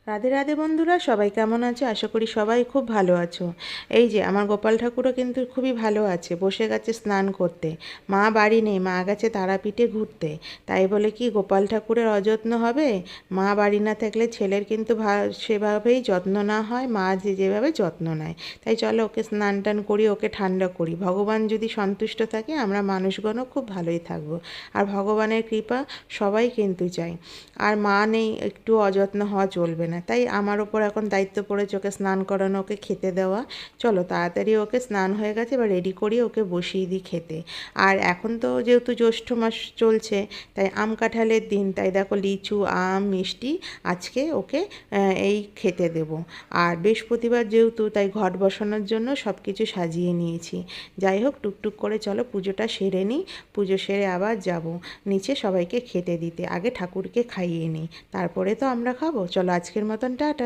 রাধে রাধে বন্ধুরা, সবাই কেমন আছো? আশা করি সবাই খুব ভালো আছো। এই যে আমার গোপাল ঠাকুরও কিন্তু খুবই ভালো আছে, বসে গেছে স্নান করতে। মা বাড়ি নেই, মা গেছে তারাপীঠে ঘুরতে। তাই বলে কি গোপাল ঠাকুরের অযত্ন হবে? মা বাড়ি না থাকলে ছেলের কিন্তু সেভাবেই যত্ন না হয়, মা যেভাবে যত্ন নেয়। তাই চলো ওকে স্নান টান করি, ওকে ঠান্ডা করি। ভগবান যদি সন্তুষ্ট থাকে আমরা মানুষগণও খুব ভালোই থাকবো। আর ভগবানের কৃপা সবাই কিন্তু চাই। আর মা নেই, একটু অযত্ন হওয়া চলবে না। তাই আমার ওপর এখন দায়িত্ব পড়েছে ওকে স্নান করানো, ওকে খেতে দেওয়া। চলো তাড়াতাড়ি ওকে স্নান হয়ে গেছে, এবার রেডি করিয়ে ওকে বসিয়ে দিই খেতে। আর এখন তো যেহেতু জ্যৈষ্ঠ মাস চলছে, তাই আম কাঁঠালের দিন, তাই দেখো লিচু আম মিষ্টি আজকে ওকে এই খেতে দেব। আর বৃহস্পতিবার যেহেতু, তাই ঘট বসানোর জন্য সব কিছু সাজিয়ে নিয়েছি। যাই হোক, টুকটুক করে চলো পুজোটা সেরে নিই। পুজো সেরে আবার যাব নিচে সবাইকে খেতে দিতে। আগে ঠাকুরকে খাইয়ে নিই, তারপরে তো আমরা খাবো। চলো আজকের মতন টাটা।